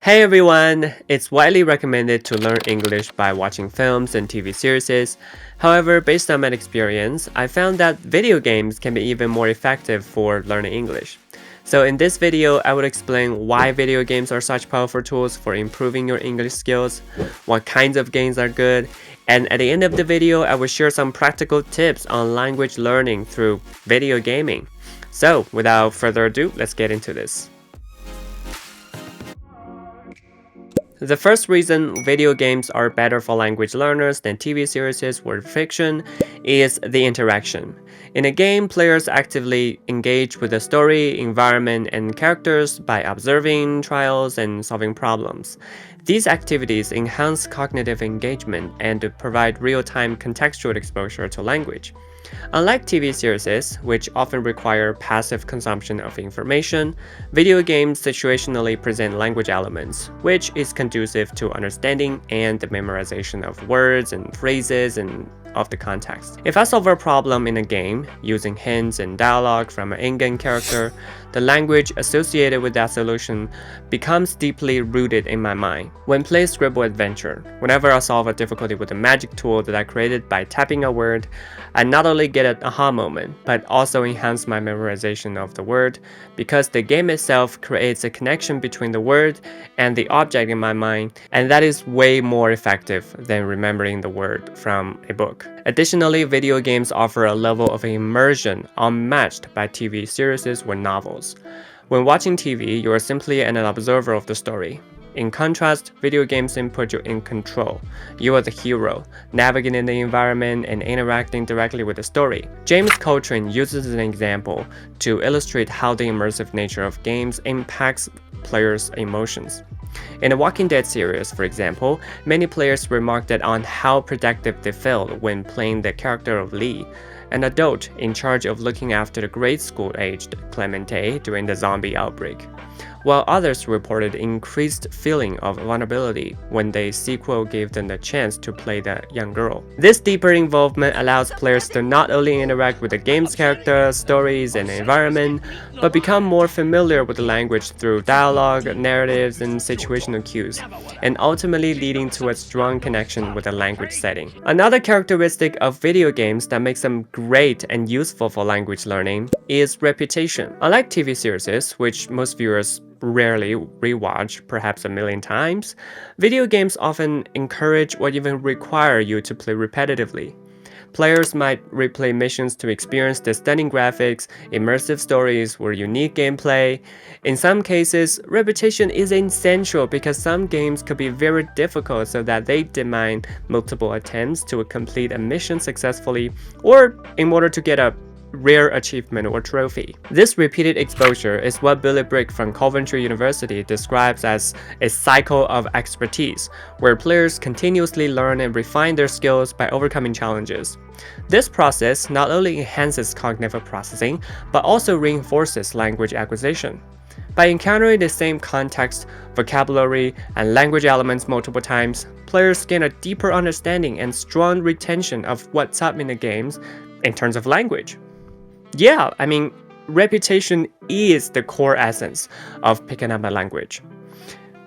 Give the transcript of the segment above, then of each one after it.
Hey everyone! It's widely recommended to learn English by watching films and TV series. However, based on my experience, I found that video games can be even more effective for learning English. So in this video, I would explain why video games are such powerful tools for improving your English skills, what kinds of games are good, and at the end of the video, I will share some practical tips on language learning through video gaming. So without further ado, let's get into this. The first reason video games are better for language learners than TV series or fiction is the interaction. In a game, players actively engage with the story, environment, and characters by observing trials and solving problems. These activities enhance cognitive engagement and provide real-time contextual exposure to language. Unlike TV series, which often require passive consumption of information, video games situationally present language elements, which is conducive to understanding and the memorization of words and phrases and of the context. If I solve a problem in a game using hints and dialogue from an in-game character, the language associated with that solution becomes deeply rooted in my mind. When playing Scribble Adventure, whenever I solve a difficulty with a magic tool that I created by tapping a word, I not only get an aha moment, but also enhance my memorization of the word because the game itself creates a connection between the word and the object in my mind, and that is way more effective than remembering the word from a book. Additionally, video games offer a level of immersion unmatched by TV series or novels. When watching TV, you are simply an observer of the story. In contrast, video games input you in control. You are the hero, navigating the environment and interacting directly with the story. James Coltrane uses an example to illustrate how the immersive nature of games impacts players' emotions. In the Walking Dead series, for example, many players remarked on how productive they felt when playing the character of Lee, an adult in charge of looking after the grade school-aged Clemente during the zombie outbreak, while others reported increased feeling of vulnerability when the sequel gave them the chance to play the young girl. This deeper involvement allows players to not only interact with the game's characters, stories, and environment, but become more familiar with the language through dialogue, narratives, and situational cues, and ultimately leading to a strong connection with the language setting. Another characteristic of video games that makes them great and useful for language learning is repetition. Unlike TV series, which most viewers rarely rewatch, perhaps a million times, video games often encourage or even require you to play repetitively. Players might replay missions to experience the stunning graphics, immersive stories, or unique gameplay. In some cases, repetition is essential because some games could be very difficult so that they demand multiple attempts to complete a mission successfully or in order to get a rare achievement or trophy. This repeated exposure is what Billy Brick from Coventry University describes as a cycle of expertise, where players continuously learn and refine their skills by overcoming challenges. This process not only enhances cognitive processing, but also reinforces language acquisition. By encountering the same context, vocabulary, and language elements multiple times, players gain a deeper understanding and strong retention of what's up in the games in terms of language. Yeah, repetition is the core essence of picking up a language.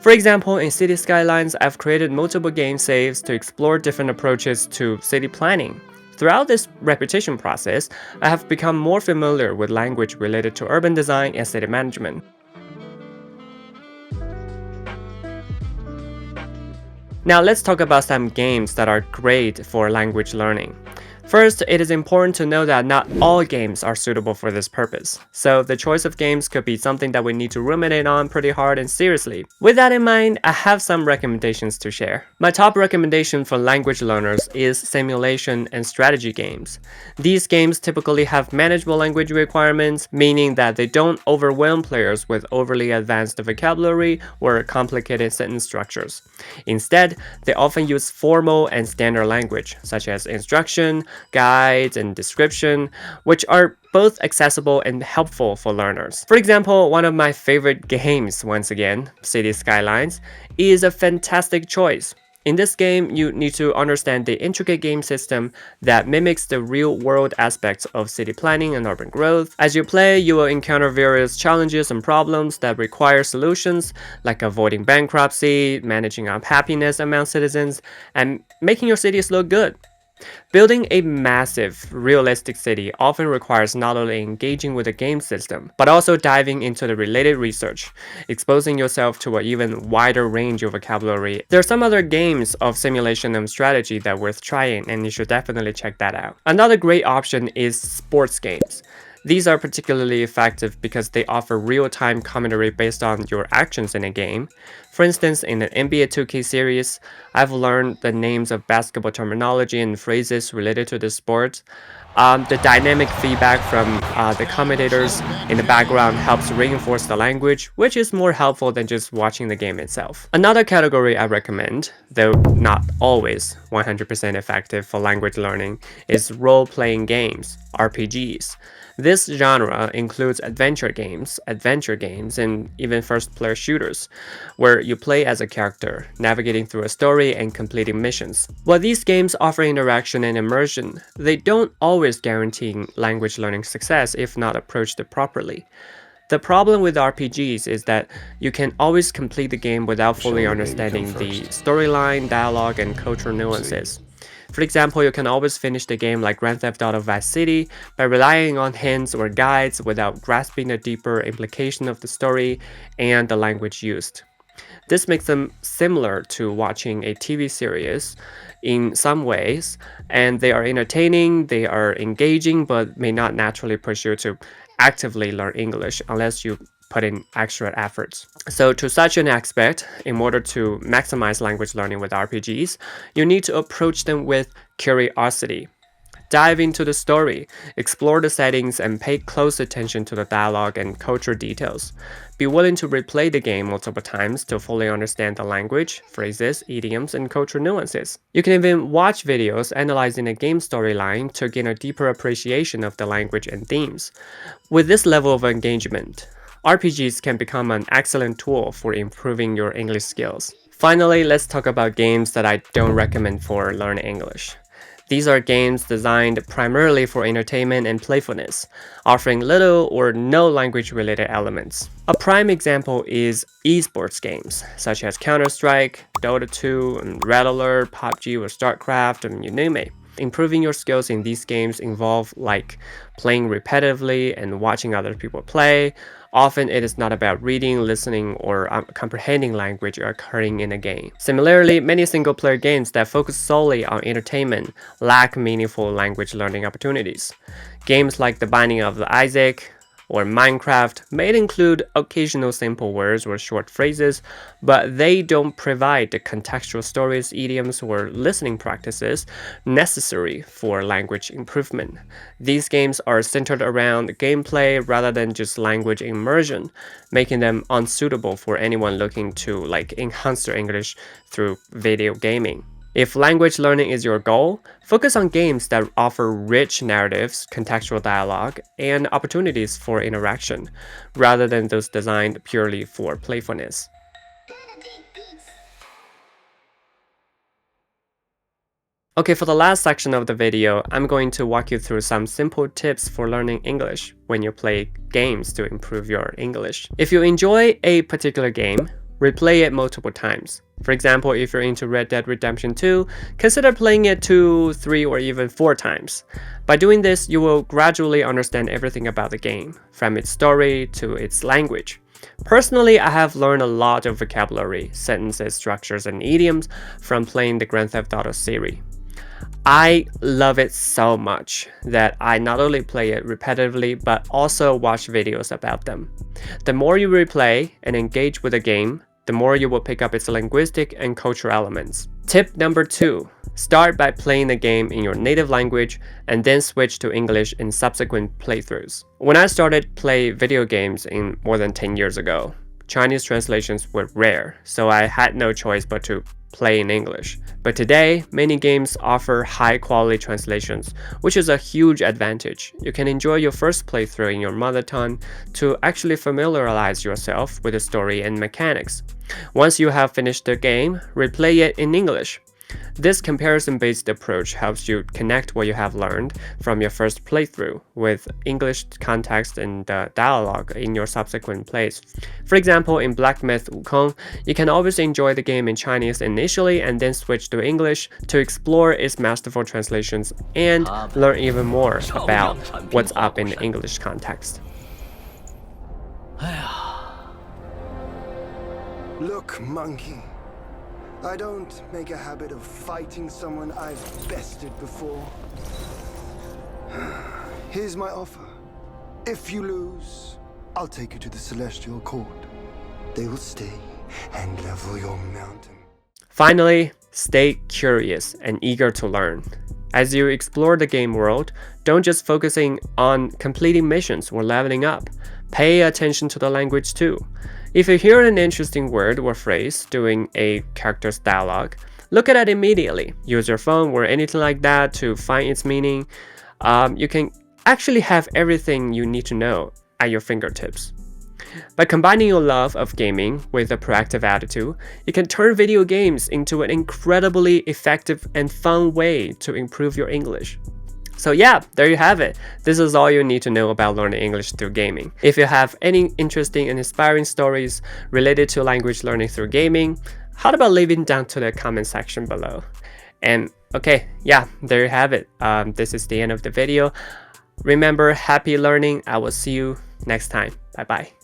For example, in City Skylines, I've created multiple game saves to explore different approaches to city planning. Throughout this repetition process, I have become more familiar with language related to urban design and city management. Now let's talk about some games that are great for language learning. First, it is important to know that not all games are suitable for this purpose, so the choice of games could be something that we need to ruminate on pretty hard and seriously. With that in mind, I have some recommendations to share. My top recommendation for language learners is simulation and strategy games. These games typically have manageable language requirements, meaning that they don't overwhelm players with overly advanced vocabulary or complicated sentence structures. Instead, they often use formal and standard language, such as instruction, guides, and description, which are both accessible and helpful for learners. For example, one of my favorite games, once again, City Skylines, is a fantastic choice. In this game, you need to understand the intricate game system that mimics the real-world aspects of city planning and urban growth. As you play, you will encounter various challenges and problems that require solutions, like avoiding bankruptcy, managing unhappiness among citizens, and making your cities look good. Building a massive, realistic city often requires not only engaging with the game system, but also diving into the related research, exposing yourself to an even wider range of vocabulary. There are some other games of simulation and strategy that are worth trying, and you should definitely check that out. Another great option is sports games. These are particularly effective because they offer real-time commentary based on your actions in a game. For instance, in the NBA 2K series, I've learned the names of basketball terminology and phrases related to the sport. The dynamic feedback from the commentators in the background helps reinforce the language, which is more helpful than just watching the game itself. Another category I recommend, though not always 100% effective for language learning, is role-playing games, RPGs. This genre includes adventure games, and even first-player shooters, where you play as a character, navigating through a story and completing missions. While these games offer interaction and immersion, they don't always guarantee language learning success if not approached properly. The problem with RPGs is that you can always complete the game without fully understanding the storyline, dialogue, and cultural nuances. For example, you can always finish the game like Grand Theft Auto Vice City by relying on hints or guides without grasping the deeper implication of the story and the language used. This makes them similar to watching a TV series in some ways, and they are entertaining, they are engaging, but may not naturally push you to actively learn English unless you put in extra efforts. So to such an aspect, in order to maximize language learning with RPGs, you need to approach them with curiosity. Dive into the story, explore the settings, and pay close attention to the dialogue and cultural details. Be willing to replay the game multiple times to fully understand the language, phrases, idioms, and cultural nuances. You can even watch videos analyzing a game storyline to gain a deeper appreciation of the language and themes. With this level of engagement, RPGs can become an excellent tool for improving your English skills. Finally, let's talk about games that I don't recommend for learning English. These are games designed primarily for entertainment and playfulness, offering little or no language-related elements. A prime example is esports games, such as Counter-Strike, Dota 2, and Red Alert, PUBG, or StarCraft, and you name it. Improving your skills in these games involve like playing repetitively and watching other people play. Often it is not about reading, listening, or comprehending language occurring in a game. Similarly, many single-player games that focus solely on entertainment lack meaningful language learning opportunities. Games like The Binding of Isaac or Minecraft may include occasional simple words or short phrases, but they don't provide the contextual stories, idioms, or listening practices necessary for language improvement. These games are centered around gameplay rather than just language immersion, making them unsuitable for anyone looking to enhance their English through video gaming. If language learning is your goal, focus on games that offer rich narratives, contextual dialogue, and opportunities for interaction, rather than those designed purely for playfulness. Okay, for the last section of the video, I'm going to walk you through some simple tips for learning English when you play games to improve your English. If you enjoy a particular game, replay it multiple times. For example, if you're into Red Dead Redemption 2, consider playing it 2, 3, or even 4 times. By doing this, you will gradually understand everything about the game, from its story to its language. Personally, I have learned a lot of vocabulary, sentences, structures, and idioms from playing the Grand Theft Auto series. I love it so much that I not only play it repetitively, but also watch videos about them. The more you replay and engage with the game, the more you will pick up its linguistic and cultural elements. Tip number 2. Start by playing the game in your native language and then switch to English in subsequent playthroughs. When I started play video games more than 10 years ago, Chinese translations were rare, so I had no choice but to play in English. But today, many games offer high-quality translations, which is a huge advantage. You can enjoy your first playthrough in your mother tongue to actually familiarize yourself with the story and mechanics. Once you have finished the game, replay it in English. This comparison-based approach helps you connect what you have learned from your first playthrough with English context and dialogue in your subsequent plays. For example, in Black Myth Wukong, you can always enjoy the game in Chinese initially and then switch to English to explore its masterful translations and learn even more about what's up in the English context. Look, monkey. I don't make a habit of fighting someone I've bested before. Here's my offer. If you lose, I'll take you to the Celestial Court. They will stay and level your mountain. Finally, stay curious and eager to learn. As you explore the game world, don't just focusing on completing missions or leveling up. Pay attention to the language too. If you hear an interesting word or phrase during a character's dialogue, look at it immediately. Use your phone or anything like that to find its meaning. You can actually have everything you need to know at your fingertips. By combining your love of gaming with a proactive attitude, you can turn video games into an incredibly effective and fun way to improve your English. So yeah, there you have it. This is all you need to know about learning English through gaming. If you have any interesting and inspiring stories related to language learning through gaming, how about leaving down to the comment section below? And okay, yeah, there you have it. This is the end of the video. Remember, happy learning. I will see you next time. Bye bye.